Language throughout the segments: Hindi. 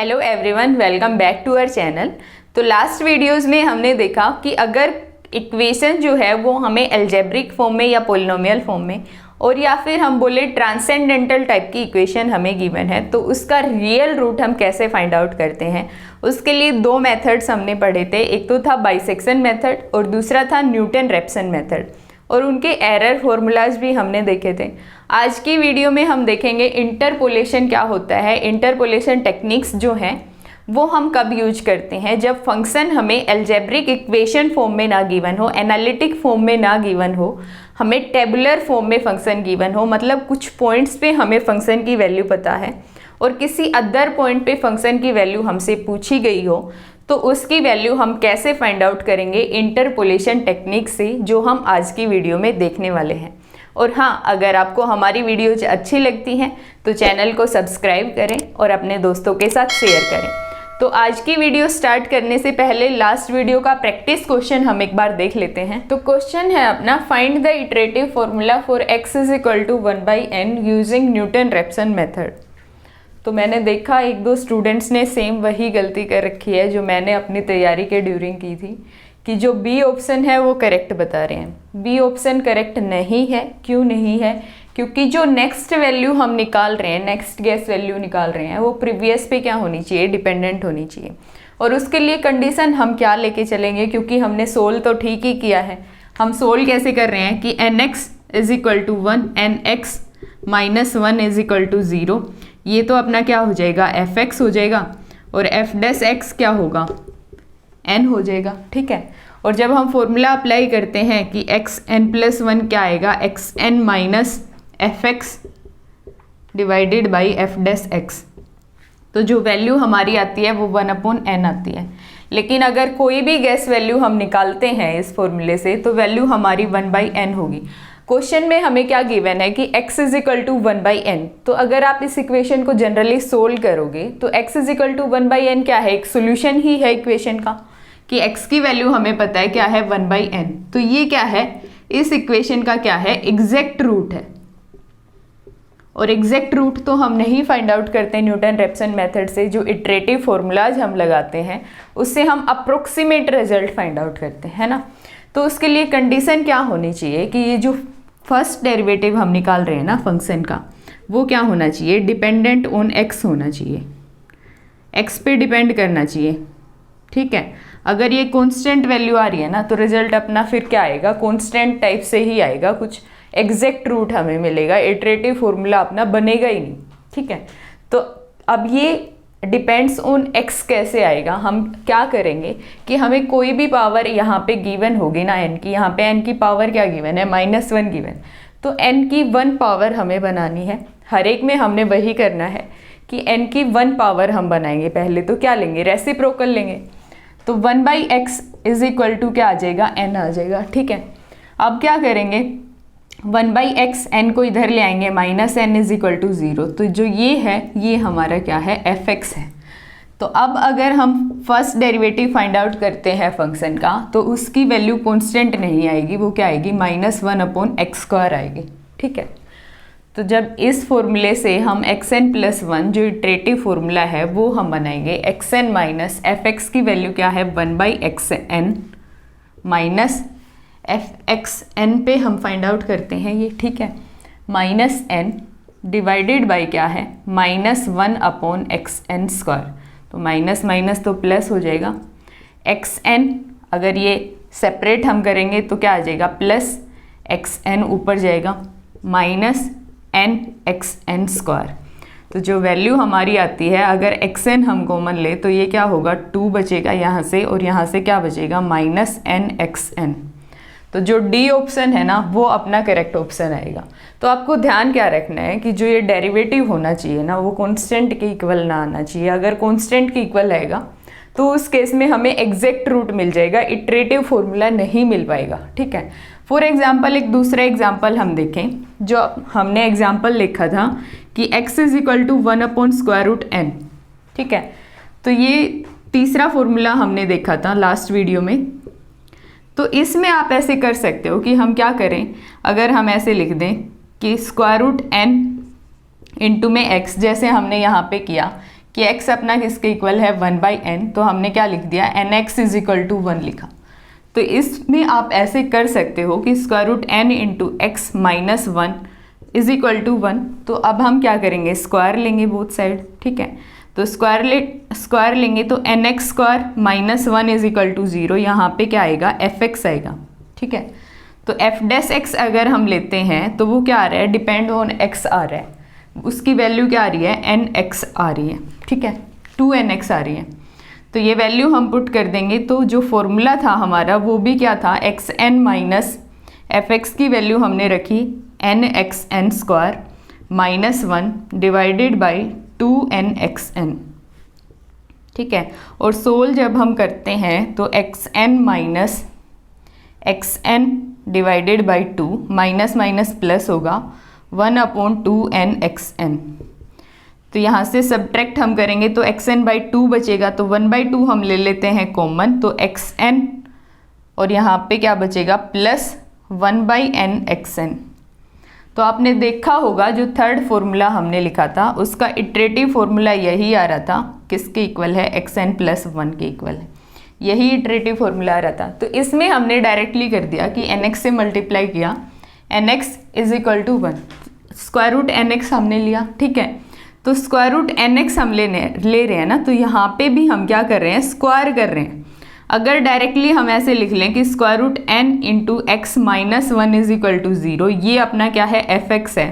Hello everyone, welcome back to our channel. तो लास्ट वीडियोस में हमने देखा कि अगर इक्वेशन जो है वो हमें अलजेब्रिक फॉर्म में या पोलिनोमियल फॉर्म में और या फिर हम बोले ट्रांसेंडेंटल टाइप की इक्वेशन हमें गिवन है तो उसका रियल रूट हम कैसे फाइंड आउट करते हैं। उसके लिए दो मेथड्स हमने पढ़े थे, एक तो था बाइसेक्शन मेथड और दूसरा था न्यूटन-रैप्सन मेथड, और उनके एरर फॉर्मूलाज भी हमने देखे थे। आज की वीडियो में हम देखेंगे इंटरपोलेशन क्या होता है। इंटरपोलेशन टेक्निक्स जो हैं वो हम कब यूज करते हैं, जब फंक्शन हमें अलजेब्रिक इक्वेशन फॉर्म में ना गिवन हो, एनालिटिक फॉर्म में ना गिवन हो, हमें टेबुलर फॉर्म में फंक्शन गिवन हो, मतलब कुछ पॉइंट्स पे हमें फंक्शन की वैल्यू पता है और किसी अदर पॉइंट पे फंक्शन की वैल्यू हमसे पूछी गई हो, तो उसकी वैल्यू हम कैसे फाइंड आउट करेंगे इंटरपोलेशन टेक्निक से, जो हम आज की वीडियो में देखने वाले हैं। और हाँ, अगर आपको हमारी वीडियोज अच्छी लगती हैं तो चैनल को सब्सक्राइब करें और अपने दोस्तों के साथ शेयर करें। तो आज की वीडियो स्टार्ट करने से पहले लास्ट वीडियो का प्रैक्टिस क्वेश्चन हम एक बार देख लेते हैं। तो क्वेश्चन है अपना, find the iterative formula for x is equal to 1/n using Newton Raphson method. तो मैंने देखा एक दो स्टूडेंट्स ने सेम वही गलती कर रखी है जो मैंने अपनी तैयारी के ड्यूरिंग की थी, कि जो बी ऑप्शन है वो करेक्ट बता रहे हैं। बी ऑप्शन करेक्ट नहीं है। क्यों नहीं है? क्योंकि जो नेक्स्ट वैल्यू हम निकाल रहे हैं, नेक्स्ट गेस वैल्यू निकाल रहे हैं, वो प्रीवियस पे क्या होनी चाहिए, डिपेंडेंट होनी चाहिए। और उसके लिए कंडीशन हम क्या लेके चलेंगे, क्योंकि हमने सोल्व तो ठीक ही किया है। हम सोल्व कैसे कर रहे हैं कि nx is equal to 1, nx minus 1 is equal to 0। ये तो अपना क्या हो जाएगा, fx हो जाएगा, और f डैश x क्या होगा, n हो जाएगा। ठीक है। और जब हम फॉर्मूला अप्लाई करते हैं कि xn+1 क्या आएगा, xn minus fx divided by f dash x, तो जो वैल्यू हमारी आती है वो 1/n आती है। लेकिन अगर कोई भी गैस वैल्यू हम निकालते हैं इस फॉर्मूले से तो वैल्यू हमारी 1/n होगी। क्वेश्चन में हमें क्या गिवन है कि x is equal to 1/n, तो अगर आप इस इक्वेशन को जनरली सोल्व करोगे तो x is equal to 1/n क्या है, एक सोल्यूशन ही है इक्वेशन का, कि x की वैल्यू हमें पता है क्या है, 1/n। तो ये क्या है, इस इक्वेशन का क्या है, एग्जैक्ट रूट है। और एग्जैक्ट रूट तो हम नहीं फाइंड आउट करते न्यूटन-रैप्सन मेथड से, जो इटरेटिव फॉर्मूलाज हम लगाते हैं उससे हम अप्रोक्सीमेट रिजल्ट फाइंड आउट करते हैं ना। तो उसके लिए कंडीशन क्या होनी चाहिए कि ये जो फर्स्ट डेरिवेटिव हम निकाल रहे हैं ना फंक्शन का, वो क्या होना चाहिए, डिपेंडेंट ऑन x होना चाहिए, x पे डिपेंड करना चाहिए। ठीक है। अगर ये कांस्टेंट वैल्यू आ रही है ना तो रिजल्ट अपना फिर क्या आएगा, कांस्टेंट टाइप से ही आएगा, कुछ एग्जैक्ट रूट हमें मिलेगा, इटरेटिव फॉर्मूला अपना बनेगा ही नहीं। ठीक है। तो अब ये डिपेंड्स ऑन x कैसे आएगा, हम क्या करेंगे कि हमें कोई भी पावर यहाँ पे गिवन होगी ना n की, यहाँ पे n की पावर क्या गिवन है, -1 गिवन, तो n की 1 पावर हमें बनानी है। हर एक में हमने वही करना है कि n की 1 पावर हम बनाएंगे। पहले तो क्या लेंगे, रेसिप्रोकल लेंगे, तो 1/x इज इक्वल टू क्या आ जाएगा, n आ जाएगा। ठीक है। अब क्या करेंगे, 1/x n को इधर ले आएंगे, -n इज इक्वल टू 0, तो जो ये है ये हमारा क्या है, fx है। तो अब अगर हम फर्स्ट डेरिवेटिव फाइंड आउट करते हैं फंक्शन का तो उसकी वैल्यू कांस्टेंट नहीं आएगी, वो क्या आएगी, -1/x² आएगी। ठीक है। तो जब इस फॉर्मूले से हम xn+1 जो इटरेटिव फॉर्मूला है वो हम बनाएंगे, xn माइनस fx की वैल्यू क्या है, 1/xn माइनस fxn पे हम फाइंड आउट करते हैं ये। ठीक है। -n डिवाइडेड बाई क्या है, -1/xn², तो माइनस माइनस तो प्लस हो जाएगा। xn अगर ये सेपरेट हम करेंगे तो क्या आ जाएगा, प्लस xn ऊपर जाएगा, -nxn²। तो जो वैल्यू हमारी आती है, अगर xn हम कॉमन ले तो ये क्या होगा, 2 बचेगा यहाँ से, और यहाँ से क्या बचेगा, -nxn। तो जो डी ऑप्शन है ना वो अपना करेक्ट ऑप्शन आएगा। तो आपको ध्यान क्या रखना है कि जो ये डेरिवेटिव होना चाहिए ना वो कांस्टेंट के इक्वल ना आना चाहिए। अगर कांस्टेंट के इक्वल आएगा तो उस केस में हमें एग्जैक्ट रूट मिल जाएगा, इटरेटिव फॉर्मूला नहीं मिल पाएगा। ठीक है। फॉर एग्जाम्पल एक दूसरा एग्जाम्पल हम देखें, जो हमने एग्जाम्पल लिखा था कि x is equal to 1/√n। ठीक है। तो ये तीसरा फॉर्मूला हमने देखा था लास्ट वीडियो में। तो इसमें आप ऐसे कर सकते हो कि हम क्या करें, अगर हम ऐसे लिख दें कि √n इंटू में x, जैसे हमने यहाँ पे किया कि x अपना किसके इक्वल है 1/n, तो हमने क्या लिख दिया nx इज इक्वल टू 1 लिखा। तो इसमें आप ऐसे कर सकते हो कि square root n into x minus 1 is equal to 1। तो अब हम क्या करेंगे, स्क्वायर लेंगे बोथ साइड, ठीक है। तो स्क्वायर लेंगे तो N X square minus 1 is equal to 0, यहाँ पे क्या आएगा एफ एक्स आएगा, ठीक है। तो एफ डैश एक्स अगर हम लेते हैं तो वो क्या आ रहा है, डिपेंड ऑन एक्स आ रहा है, उसकी वैल्यू क्या आ रही है एन एक्स आ रही है, ठीक है, 2nx आ रही है। तो ये वैल्यू हम पुट कर देंगे, तो जो फॉर्मूला था हमारा वो भी क्या था, X N minus F X की वैल्यू हमने रखी N X N square minus 1 divided by 2nxn, ठीक है। और सोल जब हम करते हैं तो X N minus X N divided by 2 minus minus plus होगा 1/2nxn। तो यहाँ से सब्ट्रैक्ट हम करेंगे तो xn/2 बचेगा, तो 1/2 हम ले लेते हैं कॉमन, तो xn और यहाँ पे क्या बचेगा प्लस 1/nxn। तो आपने देखा होगा जो थर्ड फॉर्मूला हमने लिखा था उसका इटरेटिव फॉर्मूला यही आ रहा था, किसके इक्वल है xn प्लस 1 के इक्वल है, यही इटरेटिव फॉर्मूला आ रहा था। तो इसमें हमने डायरेक्टली कर दिया कि nx से मल्टीप्लाई किया, nx is equal to 1, square root nx हमने लिया, ठीक है। तो स्क्वायर रूट nx हम ले रहे हैं ना, तो यहाँ पे भी हम क्या कर रहे हैं, स्क्वायर कर रहे हैं। अगर डायरेक्टली हम ऐसे लिख लें कि square root n into x minus 1 is equal to 0, ये अपना क्या है एफ एक्स है,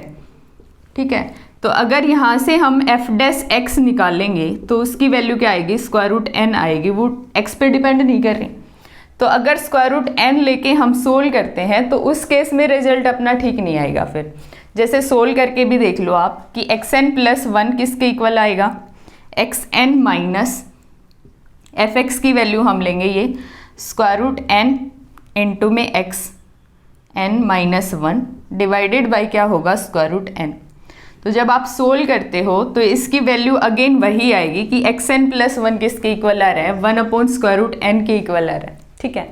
ठीक है। तो अगर यहाँ से हम एफ डैश एक्स निकालेंगे तो उसकी वैल्यू क्या आएगी, स्क्वायर रूट n आएगी, वो x पे डिपेंड नहीं कर रही। तो अगर स्क्वायर रूट n लेके हम सोल्व करते हैं तो उस केस में रिजल्ट अपना ठीक नहीं आएगा। फिर जैसे सोल्व करके भी देख लो आप कि xn प्लस 1 किसके इक्वल आएगा, xn माइनस एफ एक्स की वैल्यू हम लेंगे ये स्क्वायर रूट n इंटू में x n minus 1 divided by क्या होगा स्क्वायर रूट n। तो जब आप सोल्व करते हो तो इसकी वैल्यू अगेन वही आएगी कि xn प्लस 1 किसके इक्वल आ रहा है, 1/√n के इक्वल आ रहा है, ठीक है।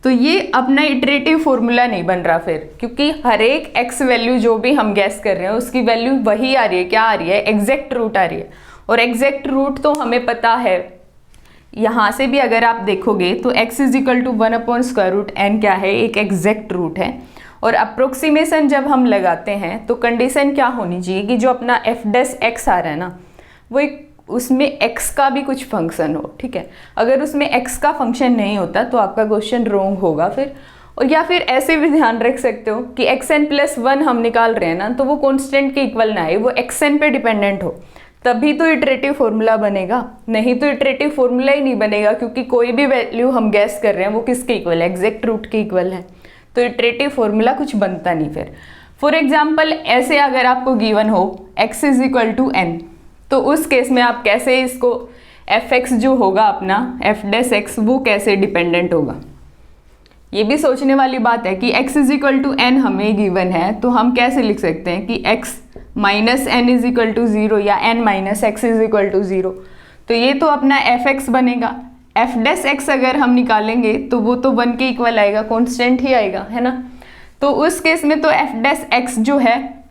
तो ये अपना इटरेटिव फॉर्मूला नहीं बन रहा फिर, क्योंकि हर एक x वैल्यू जो भी हम गैस कर रहे हैं उसकी वैल्यू वही आ रही है, क्या आ रही है, एग्जैक्ट रूट आ रही है। और एग्जैक्ट रूट तो हमें पता है, यहाँ से भी अगर आप देखोगे तो x is equal to 1/√n क्या है, एक एग्जैक्ट रूट है। और अप्रोक्सीमेशन जब हम लगाते हैं तो कंडीशन क्या होनी चाहिए कि जो अपना एफ डैश एक्स आ रहा है ना, वो एक उसमें x का भी कुछ फंक्शन हो, ठीक है। अगर उसमें x का फंक्शन नहीं होता तो आपका क्वेश्चन रॉन्ग होगा फिर। और या फिर ऐसे भी ध्यान रख सकते हो कि xn प्लस 1 हम निकाल रहे हैं ना, तो वो कॉन्स्टेंट के इक्वल ना आए, वो xn पे डिपेंडेंट हो, तभी तो इटरेटिव फॉर्मूला बनेगा, नहीं तो इटरेटिव फॉर्मूला ही नहीं बनेगा, क्योंकि कोई भी वैल्यू हम गैस कर रहे हैं वो किसके इक्वल है, एग्जैक्ट रूट के इक्वल है। तो इटरेटिव फॉर्मूला कुछ बनता नहीं फिर। फॉर एग्जाम्पल ऐसे अगर आपको गिवन हो x is equal to n, तो उस केस में आप कैसे इसको एफ एक्स जो होगा अपना एफ डैश एक्स वो कैसे डिपेंडेंट होगा, ये भी सोचने वाली बात है कि x is equal to n हमें गिवन है, तो हम कैसे लिख सकते हैं कि x minus n is equal to 0 या n minus x is equal to 0। तो ये तो अपना एफ एक्स बनेगा। एफ डैश एक्स अगर हम निकालेंगे तो वो तो 1 के इक्वल आएगा, कांस्टेंट ही आएगा, है ना। तो उस केस में तो एफ डैश एक्स जो है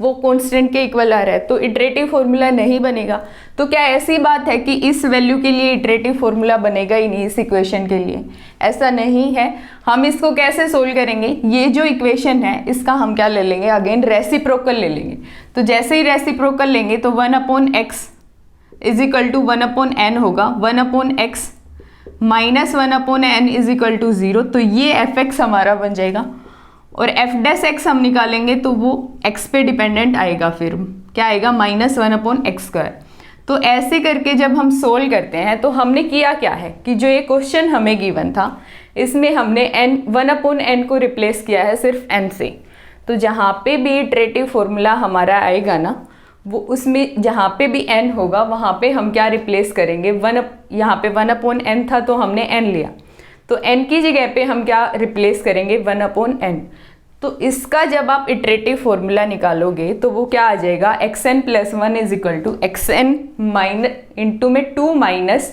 वो कांस्टेंट के इक्वल आ रहा है, तो इटरेटिव फॉर्मूला नहीं बनेगा। तो क्या ऐसी बात है कि इस वैल्यू के लिए इटरेटिव फॉर्मूला बनेगा ही नहीं इस इक्वेशन के लिए? ऐसा नहीं है। हम इसको कैसे सोल्व करेंगे, ये जो इक्वेशन है इसका हम क्या ले लेंगे, अगेन रेसिप्रोकल ले लेंगे। तो जैसे ही रेसिप्रोकल लेंगे तो 1/x is equal to 1/n होगा, 1/x minus 1/n is equal to 0। तो ये एफ एक्स हमारा बन जाएगा। और एफ डैश एक्स हम निकालेंगे तो वो x पे डिपेंडेंट आएगा, फिर क्या आएगा माइनस 1/x²। तो ऐसे करके जब हम सोल्व करते हैं तो हमने किया क्या है कि जो ये क्वेश्चन हमें गिवन था इसमें हमने n 1/n को रिप्लेस किया है सिर्फ n से। तो जहाँ पे भी इटरेटिव फॉर्मूला हमारा आएगा ना, वो उसमें जहाँ पे भी n होगा वहाँ पे हम क्या रिप्लेस करेंगे, यहाँ पे 1/n था तो हमने n लिया, तो n की जगह पे हम क्या रिप्लेस करेंगे 1/n। तो इसका जब आप इटरेटिव फॉर्मूला निकालोगे तो वो क्या आ जाएगा, xn plus 1 is equal to xn minus into में 2 माइनस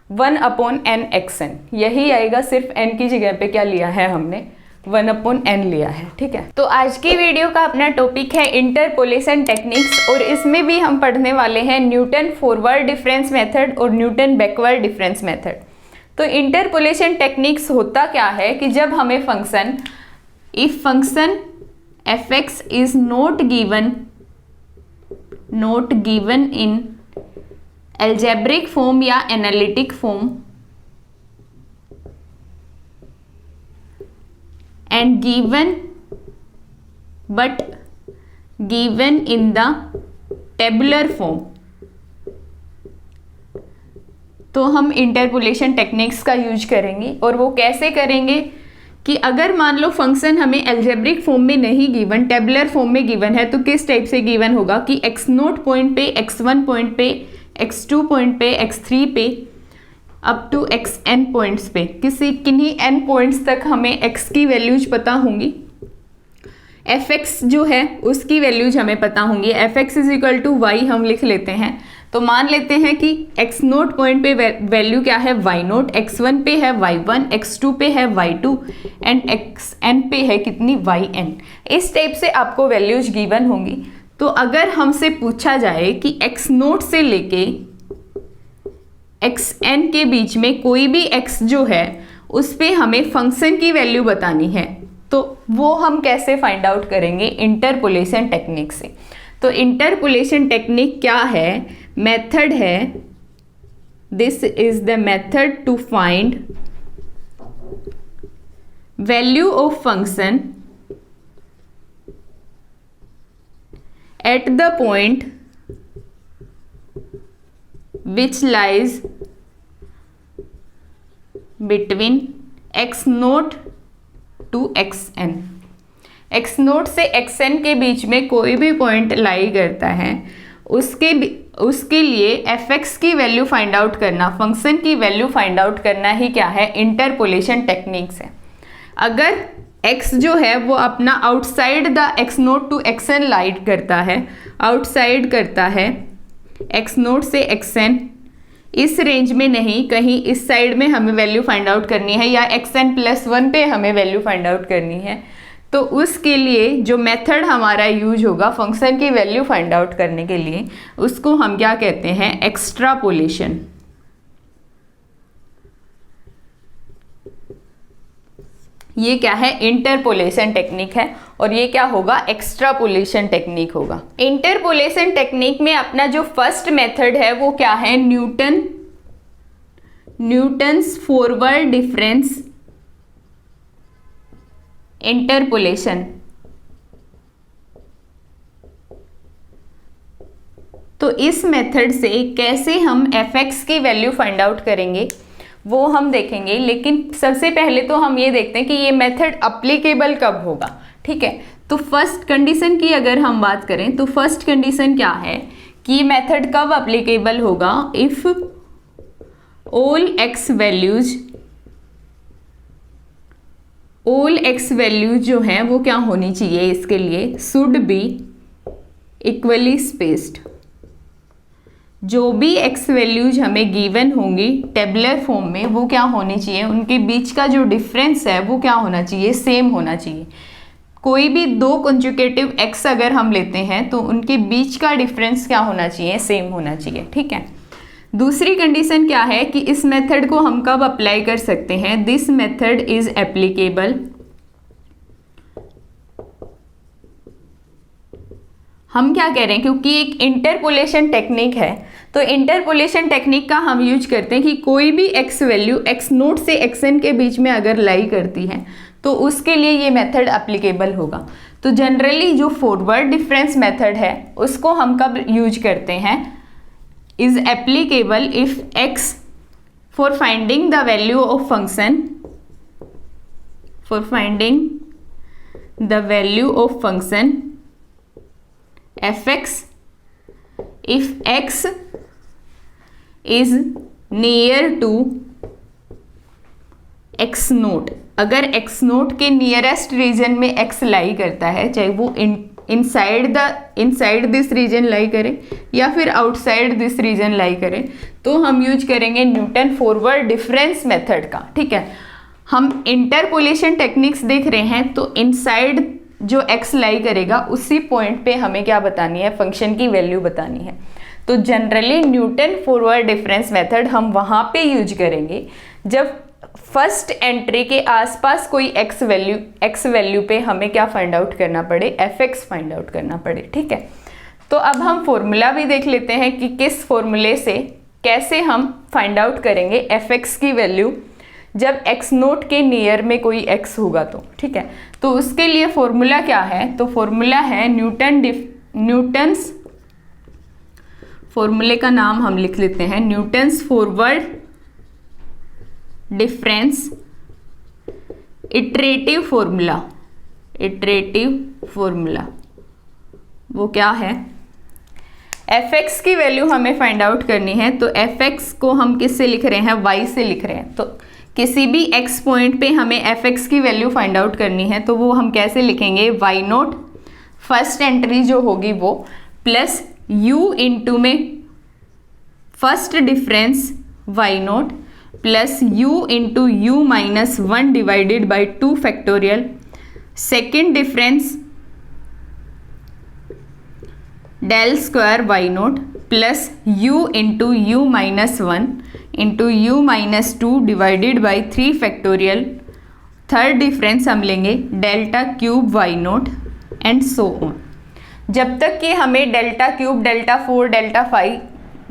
1/n xn, यही आएगा। सिर्फ n की जगह पे क्या लिया है हमने 1/n लिया है। ठीक है, तो आज की वीडियो का अपना टॉपिक है इंटरपोलेशन टेक्निक्स, और इसमें भी हम पढ़ने वाले हैं न्यूटन फॉरवर्ड डिफरेंस मेथड और न्यूटन बैकवर्ड डिफरेंस मेथड। तो इंटरपोलेशन टेक्निक्स होता क्या है कि जब हमें function, if function f(x) is not given in algebraic form या analytic form and given in the tabular form, तो हम इंटरपोलेशन टेक्निक्स का यूज करेंगे। और वो कैसे करेंगे कि अगर मान लो फंक्शन हमें एल्जेब्रिक फॉर्म में नहीं गिवन, टेबुलर फॉर्म में गिवन है, तो किस टाइप से गिवन होगा कि x0 पॉइंट पे, x1 पॉइंट पे, x2 पॉइंट पे, x3 पे अप टू xn पॉइंट्स पे, किन्हीं n पॉइंट्स तक हमें x की वैल्यूज पता होंगी, fx जो है उसकी वैल्यूज हमें पता होंगी। fx is equal to y हम लिख लेते हैं। तो मान लेते हैं कि x0 पॉइंट पे वैल्यू क्या है y0, x1 पे है y1, x2 पे है y2 एंड xn पे है कितनी yn। इस टाइप से आपको वैल्यूज गिवन होंगी। तो अगर हमसे पूछा जाए कि x0 से लेके xn के बीच में कोई भी x जो है उस पे हमें फंक्शन की वैल्यू बतानी है, तो वो हम कैसे फाइंड आउट करेंगे? इंटरपोलेशन टेक्निक से। तो इंटरपोलेशन टेक्निक क्या है? मेथड है, this is the method to find value of function at the point which lies between x0 to xn। x0 से xn के बीच में कोई भी पॉइंट लाई करता है, उसके लिए fx की वैल्यू फाइंड आउट करना, फंक्शन की वैल्यू फाइंड आउट करना ही क्या है? इंटरपोलेशन टेक्निक्स है। अगर x जो है वो अपना outside the x0 to xn लाइट करता है, आउटसाइड करता है x0 से xn, इस रेंज में नहीं, कहीं इस साइड में हमें वैल्यू फाइंड आउट करनी है या xn+1 पे हमें वैल्यू फाइंड आउट करनी है, तो उसके लिए जो मेथड हमारा यूज होगा फंक्शन की वैल्यू फाइंड आउट करने के लिए, उसको हम क्या कहते हैं? एक्सट्रापोलेशन। ये क्या है? इंटरपोलेशन टेक्निक है। और ये क्या होगा? एक्स्ट्रापोलेशन टेक्निक होगा। इंटरपोलेशन टेक्निक में अपना जो फर्स्ट मेथड है वो क्या है? Newton's forward difference interpolation. तो इस मेथड से कैसे हम fx की वैल्यू फाइंड आउट करेंगे वो हम देखेंगे, लेकिन सबसे पहले तो हम ये देखते हैं कि ये मेथड अप्लीकेबल कब होगा। ठीक है, तो फर्स्ट कंडीशन की अगर हम बात करें तो फर्स्ट कंडीशन क्या है कि ये मेथड कब अप्लीकेबल होगा? इफ ऑल x वैल्यूज जो हैं वो क्या होनी चाहिए? इसके लिए शुड बी इक्वली स्पेस्ड। जो भी x वैल्यूज हमें गिवन होंगी टेबुलर फॉर्म में वो क्या होनी चाहिए? उनके बीच का जो डिफरेंस है वो क्या होना चाहिए? सेम होना चाहिए। कोई भी दो कंजुगेटिव x अगर हम लेते हैं तो उनके बीच का डिफरेंस क्या होना चाहिए? सेम होना चाहिए। ठीक है, दूसरी कंडीशन क्या है कि इस मेथड को हम कब अप्लाई कर सकते हैं? This method is applicable. हम क्या कह रहे हैं? क्योंकि एक इंटरपोलेशन टेक्निक है, तो इंटरपोलेशन टेक्निक का हम यूज करते हैं कि कोई भी x वैल्यू x0 से xn के बीच में अगर लाई करती है तो उसके लिए ये मेथड एप्लीकेबल होगा। तो जनरली जो फॉरवर्ड डिफरेंस मेथड है उसको हम कब यूज करते हैं? Is applicable if x for finding the value of function, for finding the value of function fx, if x is near to x0, अगर x0 के नियरेस्ट रीजन में x लाई करता है, चाहे वो इनसाइड दिस रीजन लाई करे या फिर आउटसाइड दिस रीजन लाई करे, तो हम यूज करेंगे न्यूटन फॉरवर्ड डिफरेंस मेथड का। ठीक है, हम इंटरपोलेशन टेक्निक्स देख रहे हैं, तो इनसाइड जो x लाई करेगा उसी पॉइंट पे हमें क्या बतानी है, फंक्शन की वैल्यू बतानी है। तो generally Newton forward difference method हम वहाँ पे यूज करेंगे जब फर्स्ट एंट्री के आसपास कोई x वैल्यू पे हमें क्या फाइंड आउट करना पड़े, fx फाइंड आउट करना पड़े। ठीक है, तो अब हम फॉर्मूला भी देख लेते हैं कि किस फॉर्मूले से कैसे हम फाइंड आउट करेंगे fx की वैल्यू जब x नोट के नियर में कोई x होगा तो। ठीक है, तो उसके लिए फॉर्मूला क्या है, तो फॉर्मूला है न्यूटन्स फॉर्मूले का नाम हम लिख लेते हैं Newton's forward difference iterative formula. वो क्या है, fx की वैल्यू हमें फाइंड आउट करनी है, तो fx को हम किससे लिख रहे हैं, y से लिख रहे हैं। तो किसी भी x पॉइंट पे हमें fx की वैल्यू फाइंड आउट करनी है, तो वो हम कैसे लिखेंगे, y नोट फर्स्ट एंट्री जो होगी वो प्लस u इंटू में first difference y note plus u into u minus 1 divided by 2 factorial, second difference del square Y note plus u into u minus 1 into u minus 2 divided by 3 factorial, third difference हम लेंगे delta cube Y note and so on, जब तक कि हमें डेल्टा क्यूब, डेल्टा 4,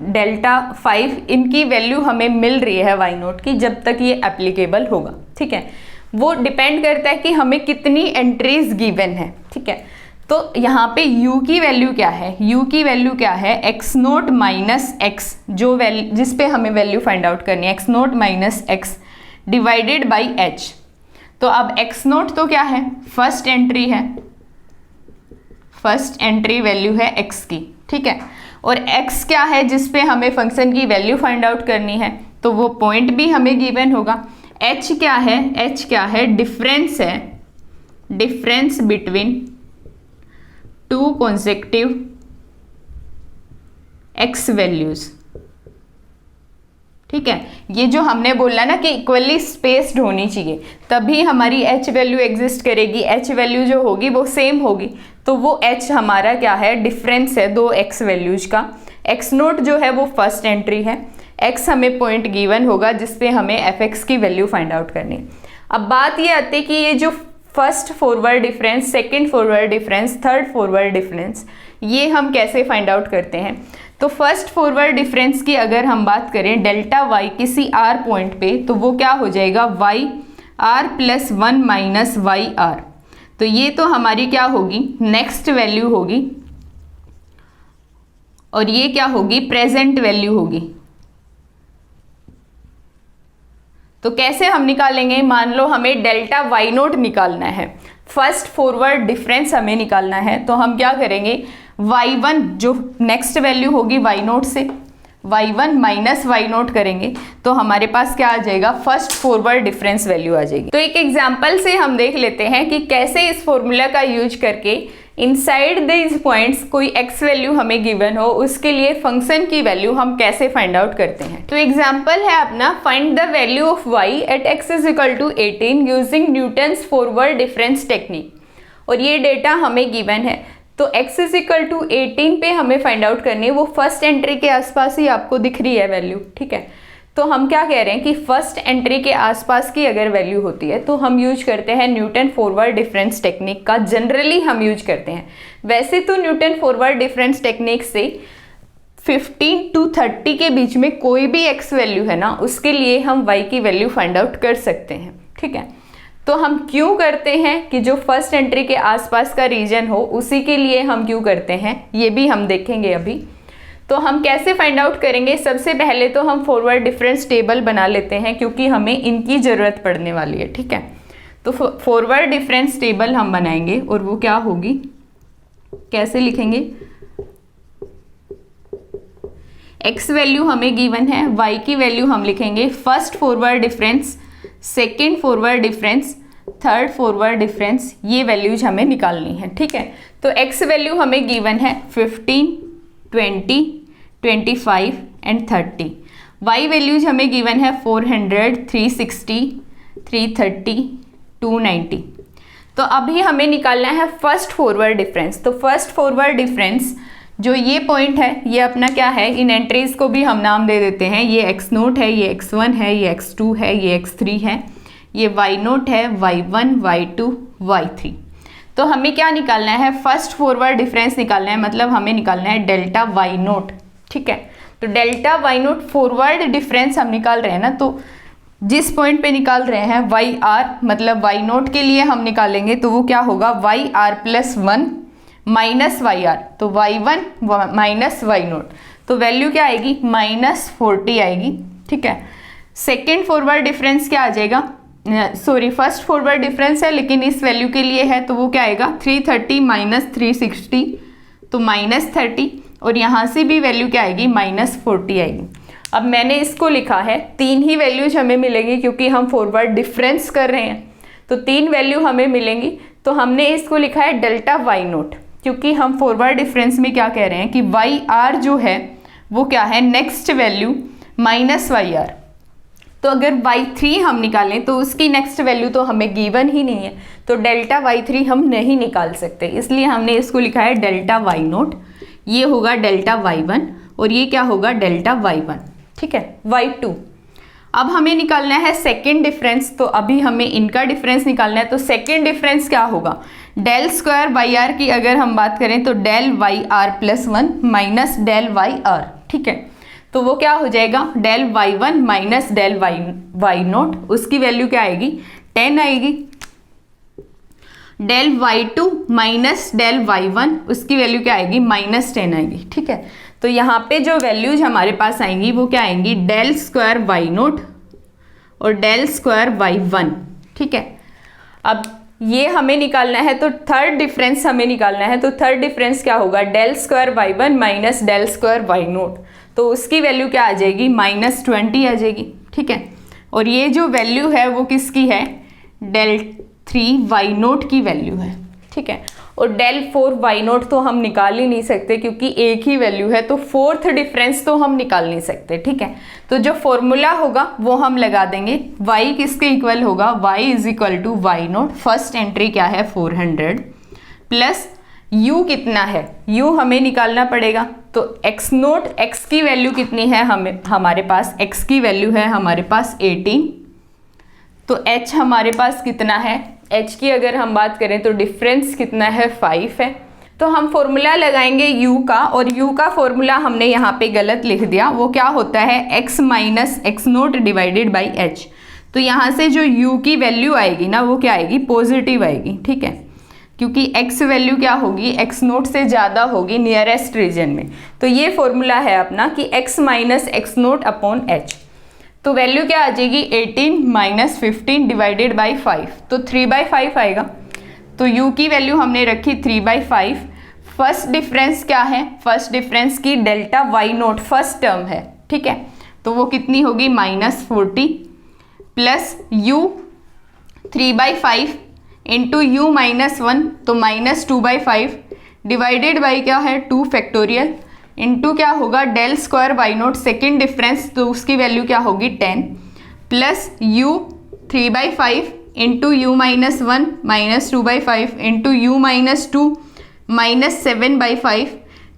डेल्टा 5 इनकी वैल्यू हमें मिल रही है वाई नोट की, जब तक ये एप्लीकेबल होगा। ठीक है, वो डिपेंड करता है कि हमें कितनी एंट्रीज गिवन है। ठीक है, तो यहाँ पे u की वैल्यू क्या है, u की वैल्यू क्या है, x नोट माइनस x, जो वैल्यू जिस पे हमें वैल्यू फाइंड आउट करनी है, x note minus x divided by h। तो अब x नोट तो क्या है, फर्स्ट एंट्री है, फर्स्ट एंट्री वैल्यू है x की। ठीक है, और x क्या है जिस पे हमें फंक्शन की वैल्यू फाइंड आउट करनी है, तो वो पॉइंट भी हमें गिवन होगा। h क्या है, डिफरेंस है, difference between two consecutive x values. ठीक है, ये जो हमने बोला ना कि इक्वली स्पेस्ड होनी चाहिए तभी हमारी h वैल्यू एग्जिस्ट करेगी, h वैल्यू जो होगी वो सेम होगी, तो वो h हमारा क्या है, डिफरेंस है दो x वैल्यूज का। x नोट जो है वो फर्स्ट एंट्री है, x हमें पॉइंट गिवन होगा जिसपे हमें fx की वैल्यू फाइंड आउट करनी है। अब बात ये आती है कि ये जो first forward difference, second forward difference, third forward difference, ये हम कैसे फाइंड आउट करते हैं। तो फर्स्ट फॉरवर्ड डिफरेंस की अगर हम बात करें डेल्टा y किसी r पॉइंट पे, तो वो क्या हो जाएगा, y r plus 1 minus Y R. तो ये तो हमारी क्या होगी, नेक्स्ट वैल्यू होगी, और ये क्या होगी, प्रेजेंट वैल्यू होगी। तो कैसे हम निकालेंगे, मान लो हमें डेल्टा वाई नोट निकालना है, फर्स्ट फॉरवर्ड डिफरेंस हमें निकालना है, तो हम क्या करेंगे, y1 जो नेक्स्ट वैल्यू होगी y नोट से, y1 माइनस वाई नोट करेंगे तो हमारे पास क्या आ जाएगा, फर्स्ट फॉरवर्ड डिफरेंस वैल्यू आ जाएगी। तो एक एग्जांपल से हम देख लेते हैं कि कैसे इस फॉर्मूला का यूज करके इनसाइड दीज पॉइंट्स कोई x वैल्यू हमें गिवन हो, उसके लिए फंक्शन की वैल्यू हम कैसे फाइंड आउट करते हैं। तो एग्जांपल है अपना, find the value of y at x is equal to 18 using Newton's forward difference technique, और ये डेटा हमें गिवन है। तो x इज इक्वल टू 18 पे हमें फाइंड आउट करनी है, वो फर्स्ट एंट्री के आसपास ही आपको दिख रही है वैल्यू। ठीक है, तो हम क्या कह रहे हैं कि फर्स्ट एंट्री के आसपास की अगर वैल्यू होती है तो हम यूज करते हैं न्यूटन फॉरवर्ड डिफरेंस टेक्निक का, जनरली हम यूज करते हैं। वैसे तो न्यूटन फॉरवर्ड डिफरेंस टेक्निक से 15 to 30 के बीच में कोई भी x वैल्यू है ना, उसके लिए हम y की वैल्यू फाइंड आउट कर सकते हैं। ठीक है, तो हम क्यों करते हैं कि जो फर्स्ट एंट्री के आसपास का रीजन हो उसी के लिए हम क्यों करते हैं, ये भी हम देखेंगे अभी। तो हम कैसे फाइंड आउट करेंगे, सबसे पहले तो हम फॉरवर्ड डिफरेंस टेबल बना लेते हैं क्योंकि हमें इनकी ज़रूरत पड़ने वाली है। ठीक है, तो फॉरवर्ड डिफरेंस टेबल हम बनाएंगे और वो क्या होगी, कैसे लिखेंगे, x वैल्यू हमें गिवन है, y की वैल्यू हम लिखेंगे first forward difference, second forward difference, third forward difference, ये वैल्यूज हमें निकालनी है। ठीक है, तो x वैल्यू हमें गिवन है 15, 20, 25 एंड 30। y वैल्यूज हमें गिवन है 400, 360, 330, 290। तो अभी हमें निकालना है फर्स्ट फॉरवर्ड डिफरेंस। तो फर्स्ट फॉरवर्ड डिफरेंस जो ये पॉइंट है ये अपना क्या है, इन एंट्रीज को भी हम नाम दे देते हैं। ये x0 है, ये x1 है, ये x2 है, ये x3 है, ये y0 है, y1, y2, y3। तो हमें क्या निकालना है, फर्स्ट फॉरवर्ड डिफरेंस निकालना है, मतलब हमें निकालना है डेल्टा y0। ठीक है, तो डेल्टा y0 फॉरवर्ड डिफरेंस हम निकाल रहे हैं ना, तो जिस पॉइंट पे निकाल रहे हैं yr, मतलब y0 के लिए हम निकालेंगे तो वो क्या होगा, yr+1 माइनस yr, तो y1 माइनस y0, तो वैल्यू क्या आएगी, -40 आएगी। ठीक है, सेकेंड फॉरवर्ड डिफरेंस क्या आ जाएगा, सॉरी फर्स्ट फॉरवर्ड डिफरेंस है लेकिन इस वैल्यू के लिए है, तो वो क्या आएगा, 330 माइनस 360, तो -30, और यहाँ से भी वैल्यू क्या आएगी, -40 आएगी। अब मैंने इसको लिखा है, तीन ही वैल्यूज हमें मिलेंगी क्योंकि हम फॉरवर्ड डिफरेंस कर रहे हैं, तो तीन वैल्यू हमें मिलेंगी। तो हमने इसको लिखा है डेल्टा y0, क्योंकि हम फॉरवर्ड डिफरेंस में क्या कह रहे हैं कि yr जो है वो क्या है, नेक्स्ट वैल्यू -yr। तो अगर y3 हम निकालें तो उसकी नेक्स्ट वैल्यू तो हमें गिवन ही नहीं है, तो डेल्टा y3 हम नहीं निकाल सकते, इसलिए हमने इसको लिखा है डेल्टा y0। ये होगा डेल्टा y1 और ये क्या होगा, डेल्टा y1। ठीक है, y2। अब हमें निकालना है सेकेंड डिफरेंस, तो अभी हमें इनका डिफरेंस निकालना है। तो सेकेंड डिफरेंस क्या होगा, डेल स्क्वायर yr की अगर हम बात करें तो del yr+1 minus del yr। ठीक है, तो वो क्या हो जाएगा, del y1 minus del y0, उसकी वैल्यू क्या आएगी, 10 आएगी। Del y2 minus del y1, उसकी वैल्यू क्या आएगी, -10 आएगी। ठीक है, तो यहाँ पे जो वैल्यूज हमारे पास आएंगी वो क्या आएंगी, डेल स्क्वायर y0 और डेल स्क्वायर y1। ठीक है, अब ये हमें निकालना है, तो थर्ड डिफरेंस हमें निकालना है। तो थर्ड डिफरेंस क्या होगा, del square y1 minus del square y0, तो उसकी वैल्यू क्या आ जाएगी, -20 आ जाएगी। ठीक है, और ये जो वैल्यू है वो किसकी है, डेल 3 y0 की वैल्यू है। ठीक है, और डेल 4 y0 तो हम निकाल ही नहीं सकते क्योंकि एक ही वैल्यू है, तो फोर्थ डिफरेंस तो हम निकाल नहीं सकते। ठीक है, तो जो फॉर्मूला होगा वो हम लगा देंगे, y किसके इक्वल होगा, y = y0, फर्स्ट एंट्री क्या है 400, प्लस u कितना है, u हमें निकालना पड़ेगा। तो x0, x की वैल्यू कितनी है, हमारे पास x की वैल्यू है हमारे पास 18, तो h हमारे पास कितना है, h की अगर हम बात करें तो डिफरेंस कितना है, 5 है। तो हम फॉर्मूला लगाएंगे u का, और u का फॉर्मूला हमने यहाँ पे गलत लिख दिया, वो क्या होता है, x minus x0 divided by h। तो यहाँ से जो u की वैल्यू आएगी ना वो क्या आएगी, पॉजिटिव आएगी। ठीक है, क्योंकि x वैल्यू क्या होगी, x0 से ज़्यादा होगी नियरेस्ट रीजन में। तो ये फॉर्मूला है अपना कि x minus x0 upon h। तो वैल्यू क्या आ जाएगी, 18 माइनस 15 डिवाइडेड बाई 5, तो 3/5 आएगा। तो u की वैल्यू हमने रखी 3/5। फर्स्ट डिफरेंस क्या है, फर्स्ट डिफरेंस की डेल्टा y0 फर्स्ट टर्म है। ठीक है, तो वो कितनी होगी, -40 प्लस u 3/5 इंटू u -1, तो -2/5 डिवाइडेड बाई क्या है 2 फैक्टोरियल, इंटू क्या होगा del square y0 second difference, तो उसकी वैल्यू क्या होगी 10, plus u 3/5 into u -1 -2/5 into u -2 -7/5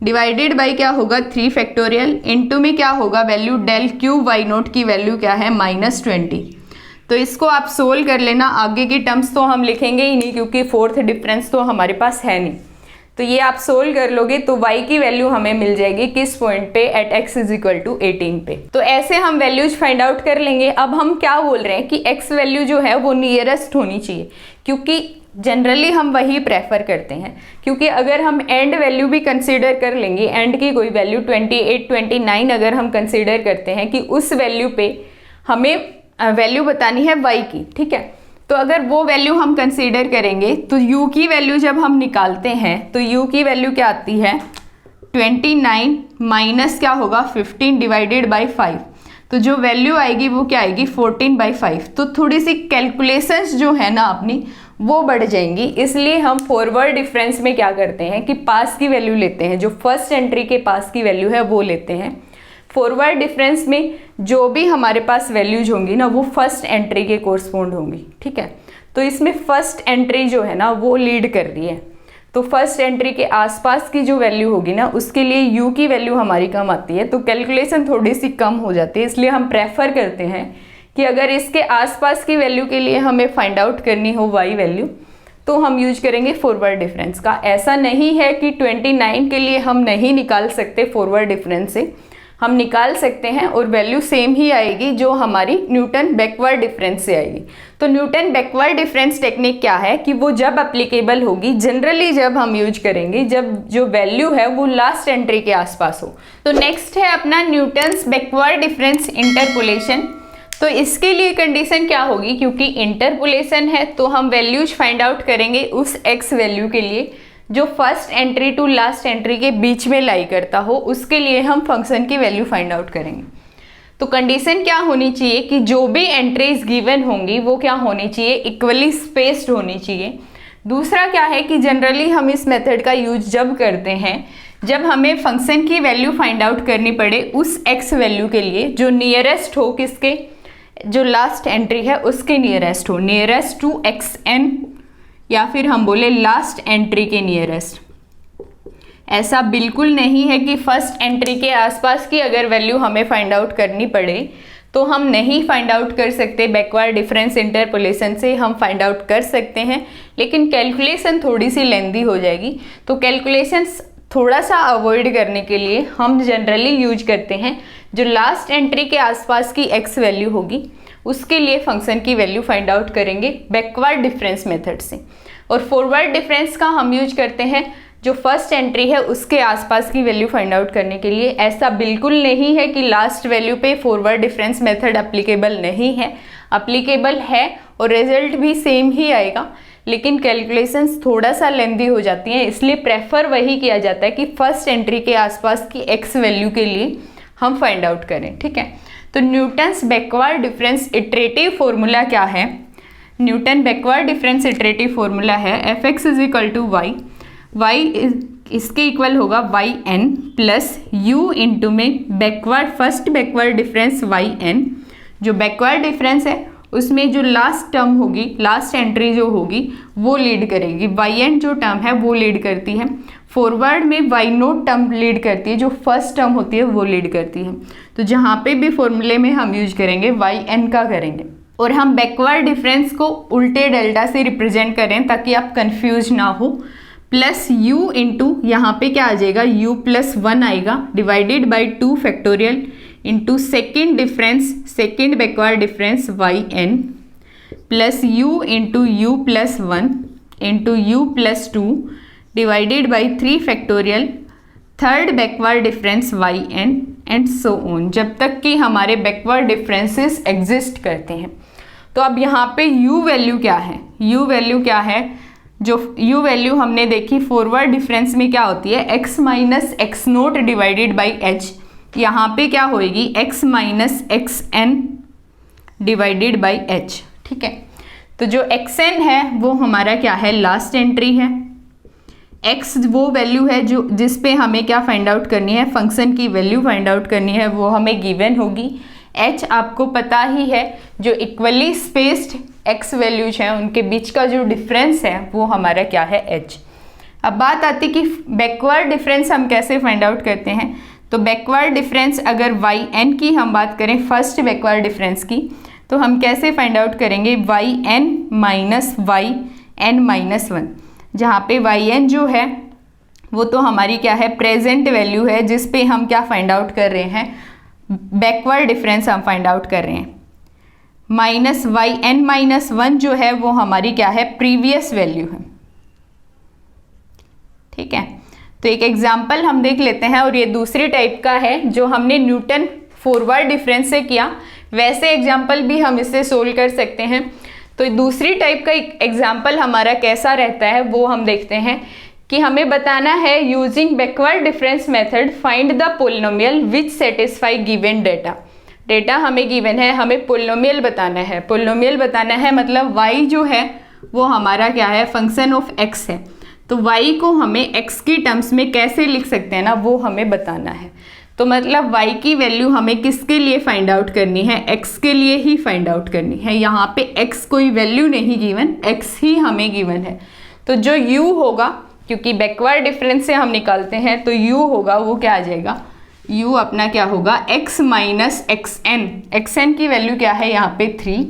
divided by क्या होगा 3 फैक्टोरियल, इंटू में क्या होगा वैल्यू डेल क्यूब y0 की वैल्यू क्या है, -20। तो इसको आप सोल्व कर लेना, आगे की टर्म्स तो हम लिखेंगे ही नहीं क्योंकि फोर्थ डिफरेंस तो हमारे पास है नहीं। तो ये आप सोल्व कर लोगे तो y की वैल्यू हमें मिल जाएगी किस पॉइंट पे, एट x = 18 पे। तो ऐसे हम वैल्यूज फाइंड आउट कर लेंगे। अब हम क्या बोल रहे हैं कि x वैल्यू जो है वो नियरेस्ट होनी चाहिए, क्योंकि जनरली हम वही प्रेफर करते हैं, क्योंकि अगर हम एंड वैल्यू भी कंसीडर कर लेंगे, एंड की कोई वैल्यू 28, 29 अगर हम कंसीडर करते हैं कि उस वैल्यू पे हमें वैल्यू बतानी है y की। ठीक है, तो अगर वो वैल्यू हम कंसीडर करेंगे तो u की वैल्यू जब हम निकालते हैं तो u की वैल्यू क्या आती है, 29 माइनस क्या होगा 15 डिवाइडेड बाई 5, तो जो वैल्यू आएगी वो क्या आएगी 14/5। तो थोड़ी सी कैलकुलेशंस जो है ना अपनी वो बढ़ जाएंगी, इसलिए हम फॉरवर्ड डिफरेंस में क्या करते हैं कि पास की वैल्यू लेते हैं, जो फर्स्ट एंट्री के पास की वैल्यू है वो लेते हैं। फॉरवर्ड डिफरेंस में जो भी हमारे पास वैल्यूज होंगी ना वो फर्स्ट एंट्री के कोरस्पॉन्ड होंगी, ठीक है। तो इसमें फर्स्ट एंट्री जो है ना वो लीड कर रही है, तो फर्स्ट एंट्री के आसपास की जो वैल्यू होगी ना उसके लिए यू की वैल्यू हमारी कम आती है, तो कैलकुलेशन थोड़ी सी कम हो जाती है। इसलिए हम प्रेफर करते हैं कि अगर इसके आसपास की वैल्यू के लिए हमें फाइंड आउट करनी हो वाई वैल्यू तो हम यूज करेंगे फॉरवर्ड डिफरेंस का। ऐसा नहीं है कि 29 के लिए हम नहीं निकाल सकते फॉरवर्ड डिफरेंस से, हम निकाल सकते हैं और वैल्यू सेम ही आएगी जो हमारी न्यूटन बैकवर्ड डिफरेंस से आएगी। तो न्यूटन बैकवर्ड डिफरेंस टेक्निक क्या है कि वो जब अप्लीकेबल होगी, जनरली जब हम यूज करेंगे जब जो वैल्यू है वो लास्ट एंट्री के आसपास हो। तो नेक्स्ट है अपना न्यूटन्स बैकवर्ड डिफरेंस इंटरपोलेशन। तो इसके लिए कंडीशन क्या होगी, क्योंकि इंटरपोलेशन है तो हम वैल्यूज फाइंड आउट करेंगे उस एक्स वैल्यू के लिए जो first entry to last entry के बीच में लाई करता हो, उसके लिए हम फंक्शन की वैल्यू फाइंड आउट करेंगे। तो कंडीशन क्या होनी चाहिए कि जो भी एंट्रीज गिवन होंगी वो क्या होनी चाहिए, इक्वली स्पेस्ड होनी चाहिए। दूसरा क्या है कि जनरली हम इस मेथड का यूज जब करते हैं जब हमें फंक्शन की वैल्यू फाइंड आउट करनी पड़े उस एक्स वैल्यू के लिए जो नियरेस्ट हो, किसके, जो लास्ट एंट्री है उसके नियरेस्ट हो, नियरेस्ट टू एक्स एन, या फिर हम बोले लास्ट एंट्री के नियरेस्ट। ऐसा बिल्कुल नहीं है कि फर्स्ट एंट्री के आसपास की अगर वैल्यू हमें फाइंड आउट करनी पड़े तो हम नहीं फाइंड आउट कर सकते, बैकवर्ड डिफरेंस इंटरपोलेशन से हम फाइंड आउट कर सकते हैं, लेकिन कैलकुलेशन थोड़ी सी लेंदी हो जाएगी। तो कैलकुलेशन थोड़ा सा अवॉइड करने के लिए हम जनरली यूज करते हैं जो लास्ट एंट्री के आसपास की एक्स वैल्यू होगी उसके लिए फंक्शन की वैल्यू फाइंड आउट करेंगे बैकवर्ड डिफरेंस मेथड से। और फॉरवर्ड डिफरेंस का हम यूज करते हैं जो फर्स्ट एंट्री है उसके आसपास की वैल्यू फाइंड आउट करने के लिए। ऐसा बिल्कुल नहीं है कि लास्ट वैल्यू पे फॉरवर्ड डिफरेंस मेथड अप्लीकेबल नहीं है, अप्लीकेबल है और रिजल्ट भी सेम ही आएगा, लेकिन कैलकुलेशंस थोड़ा सा लेंदी हो जाती हैं। इसलिए प्रेफर वही किया जाता है कि फर्स्ट एंट्री के आसपास की एक्स वैल्यू के लिए हम फाइंड आउट करें, ठीक है। तो Newton's backward difference iterative formula क्या है, Newton backward difference iterative formula है f x is equal to y, y इसके इक्वल होगा y N plus you into में backward first backward difference Y n. जो बैकवर्ड डिफरेंस है उसमें जो लास्ट टर्म होगी, लास्ट एंट्री जो होगी वो लीड करेगी, वाई एन जो टर्म है वो लीड करती है। फॉरवर्ड में वाई नोट टर्म लीड करती है, जो फर्स्ट टर्म होती है वो लीड करती है। तो जहाँ पे भी फॉर्मूले में हम यूज करेंगे वाई एन का करेंगे और हम बैकवर्ड डिफरेंस को उल्टे डेल्टा से रिप्रेजेंट करें ताकि आप कंफ्यूज ना हो। प्लस यू इंटू यहाँ पे क्या आ जाएगा, यू प्लस 1 आएगा divided by 2 factorial into second difference, second backward difference Y N plus you into U plus 1 into U plus 2 divided by 3 factorial third backward difference Y N and so on, जब तक कि हमारे बैकवर्ड डिफरेंसेस एग्जिस्ट करते हैं। तो अब यहाँ पे u वैल्यू क्या है, u वैल्यू क्या है, जो u वैल्यू हमने देखी फॉरवर्ड डिफरेंस में क्या होती है, x minus X note divided by h, यहाँ पे क्या होएगी x minus X N divided by h, ठीक है। तो जो xn है वो हमारा क्या है, लास्ट एंट्री है, x वो वैल्यू है जो जिस पे हमें क्या फाइंड आउट करनी है, फंक्शन की वैल्यू फाइंड आउट करनी है, वो हमें गिवन होगी। h आपको पता ही है, जो इक्वली स्पेस्ड x वैल्यूज हैं उनके बीच का जो डिफरेंस है वो हमारा क्या है, h। अब बात आती कि बैकवर्ड डिफरेंस हम कैसे फाइंड आउट करते हैं। तो बैकवर्ड डिफरेंस अगर वाई एन की हम बात करें, फर्स्ट बैकवर्ड डिफरेंस की, तो हम कैसे फाइंड आउट करेंगे, Y N minus Y N minus 1, जहाँ पे वाई एन जो है वो तो हमारी क्या है, प्रेजेंट वैल्यू है जिस पे हम क्या फाइंड आउट कर रहे हैं, बैकवर्ड डिफरेंस हम फाइंड आउट कर रहे हैं। माइनस वाई एन माइनस 1 जो है वो हमारी क्या है, प्रीवियस वैल्यू है, ठीक है। तो एक एग्जाम्पल हम देख लेते हैं और ये दूसरी टाइप का है जो हमने न्यूटन फॉरवर्ड डिफरेंस से किया, वैसे एग्जाम्पल भी हम इससे सोल्व कर सकते हैं। तो दूसरी टाइप का एग्जाम्पल हमारा कैसा रहता है वो हम देखते हैं कि हमें बताना है using backward difference method find the polynomial which satisfy given data. Data हमें गिवन है, हमें पोलिनोमियल बताना है, पोलिनोमियल बताना है मतलब y जो है वो हमारा क्या है, फंक्शन ऑफ x है। तो y को हमें x की टर्म्स में कैसे लिख सकते हैं ना, वो हमें बताना है। तो मतलब y की वैल्यू हमें किसके लिए फाइंड आउट करनी है, x के लिए ही फाइंड आउट करनी है। यहाँ पे x कोई वैल्यू नहीं गिवन, x ही हमें गिवन है। तो जो u होगा, क्योंकि बैकवर्ड डिफरेंस से हम निकालते हैं, तो u होगा वो क्या आ जाएगा, u अपना क्या होगा x माइनस xn। xn की वैल्यू क्या है यहाँ पे 3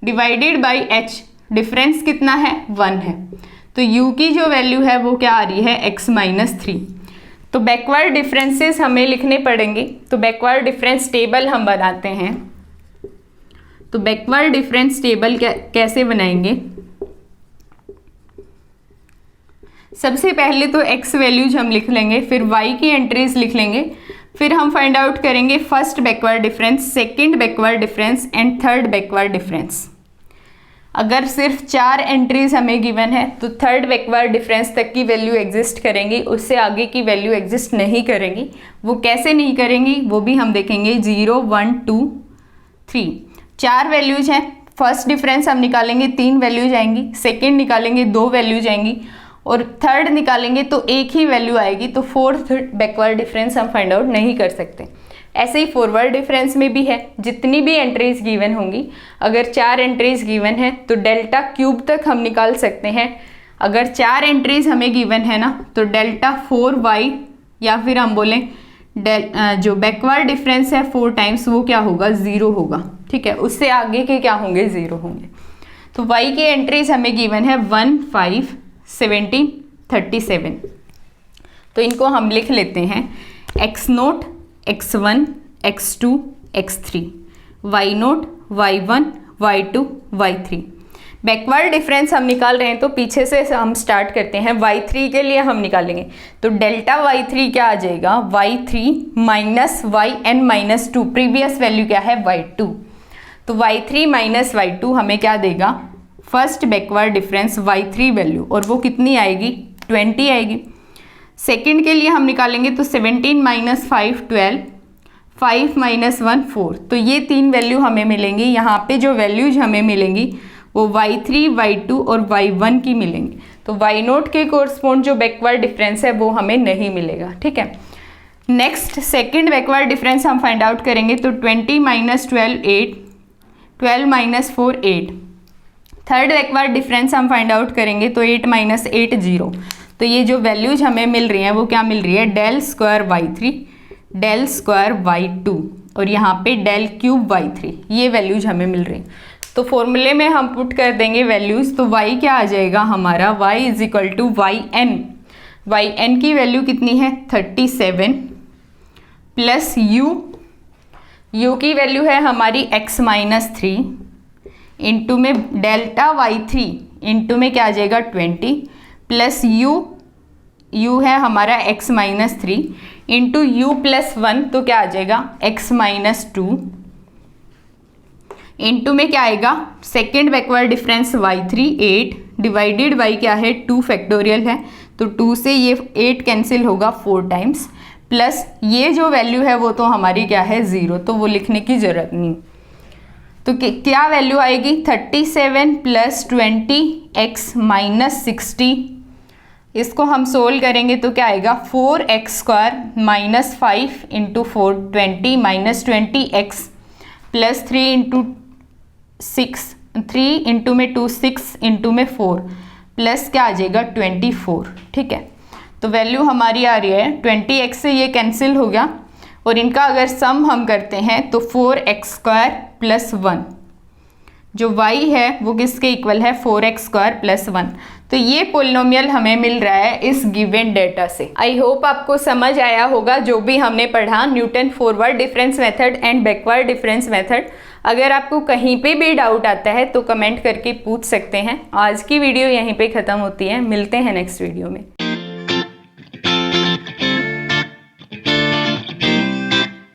डिवाइडेड बाई h, डिफरेंस कितना है 1 है। तो u की जो वैल्यू है वो क्या आ रही है x माइनस 3। तो बैकवर्ड डिफरेंसेस हमें लिखने पड़ेंगे। तो बैकवर्ड डिफरेंस टेबल हम बनाते हैं। तो बैकवर्ड डिफरेंस टेबल कैसे बनाएंगे, सबसे पहले तो x वैल्यूज हम लिख लेंगे, फिर y की एंट्रीज लिख लेंगे, फिर हम फाइंड आउट करेंगे first backward difference, second backward difference and third backward difference. अगर सिर्फ 4 एंट्रीज हमें गिवन है तो थर्ड बैकवर्ड डिफरेंस तक की वैल्यू एग्जिस्ट करेंगी, उससे आगे की वैल्यू एग्जिस्ट नहीं करेंगी। वो कैसे नहीं करेंगी वो भी हम देखेंगे। 0 1 2 3 4 वैल्यूज हैं। फर्स्ट डिफरेंस हम निकालेंगे 3 वैल्यूज आएंगी, सेकेंड निकालेंगे 2 वैल्यूज आएंगी, और थर्ड निकालेंगे तो एक ही वैल्यू आएगी। तो फोर्थ बैकवर्ड डिफरेंस हम फाइंड आउट नहीं कर सकते। ऐसे ही फॉरवर्ड डिफरेंस में भी है, जितनी भी एंट्रीज गिवन होंगी, अगर 4 एंट्रीज गिवन है तो डेल्टा क्यूब तक हम निकाल सकते हैं। अगर 4 एंट्रीज हमें गिवन है ना, तो डेल्टा 4y, या फिर हम बोलें जो बैकवर्ड डिफरेंस है 4 टाइम्स, वो क्या होगा 0 होगा। ठीक है, उससे आगे के क्या होंगे 0 होंगे। तो y की एंट्रीज हमें गिवन है 1 5 17 37। तो इनको हम लिख लेते हैं x0 x1 x2 x3, y0 y1 y2 y3। Backward difference हम निकाल रहे हैं तो पीछे से हम स्टार्ट करते हैं। y3 के लिए हम निकालेंगे तो डेल्टा y3 क्या आ जाएगा, y3 minus yn minus 2, previous value क्या है y2। तो y3 माइनस y2 हमें क्या देगा, first backward difference y3 value, और वो कितनी आएगी 20 आएगी। सेकंड के लिए हम निकालेंगे तो 17 माइनस 5 12, 5 माइनस 1 4। तो ये 3 वैल्यू हमें मिलेंगी। यहाँ पे जो वैल्यूज हमें मिलेंगी वो y3 y2 और y1 की मिलेंगी। तो y0 के कोरस्पोंड जो बैकवर्ड डिफरेंस है वो हमें नहीं मिलेगा। ठीक है, नेक्स्ट सेकंड बैकवर्ड डिफरेंस हम फाइंड आउट करेंगे तो 20 minus 12 8, 12 minus 4 8। Third backward difference हम फाइंड आउट करेंगे तो 8 माइनस 8 0। तो ये जो वैल्यूज हमें मिल रही हैं वो क्या मिल रही है, del square y3 del square y2 और यहाँ पे डेल क्यूब y3, ये वैल्यूज हमें मिल रही हैं। तो फॉर्मूले में हम पुट कर देंगे वैल्यूज। तो y क्या आ जाएगा हमारा, y is equal to yn की वैल्यू कितनी है 37 प्लस u की वैल्यू है हमारी x माइनस 3 इंटू में डेल्टा y3 इंटू में क्या आ जाएगा 20 प्लस u है हमारा x minus 3 into u plus 1, तो क्या आ जाएगा x माइनस 2 इंटू में क्या आएगा second backward difference y3 8 divided by क्या है 2 फैक्टोरियल है, तो 2 से ये 8 कैंसिल होगा 4 टाइम्स, प्लस ये जो वैल्यू है वो तो हमारी क्या है 0, तो वो लिखने की ज़रूरत नहीं। तो क्या वैल्यू आएगी 37 प्लस 20x माइनस 60। इसको हम सोल्व करेंगे तो क्या आएगा 4x square minus 5 into 4 20 minus 20x plus 3 into 6 3 into में 2 6 इंटू में 4 प्लस क्या आ जाएगा 24। ठीक है, तो वैल्यू हमारी आ रही है 20x से ये कैंसिल हो गया, और इनका अगर सम हम करते हैं तो 4x स्क्वायर प्लस 1, जो y है वो किसके इक्वल है 4x स्क्वायर प्लस 1। तो ये पोलिनोमियल हमें मिल रहा है इस गिवन डेटा से। आई होप आपको समझ आया होगा जो भी हमने पढ़ा, Newton forward difference method and backward difference method. अगर आपको कहीं पे भी डाउट आता है तो कमेंट करके पूछ सकते हैं। आज की वीडियो यहीं पे ख़त्म होती है, मिलते हैं नेक्स्ट वीडियो में।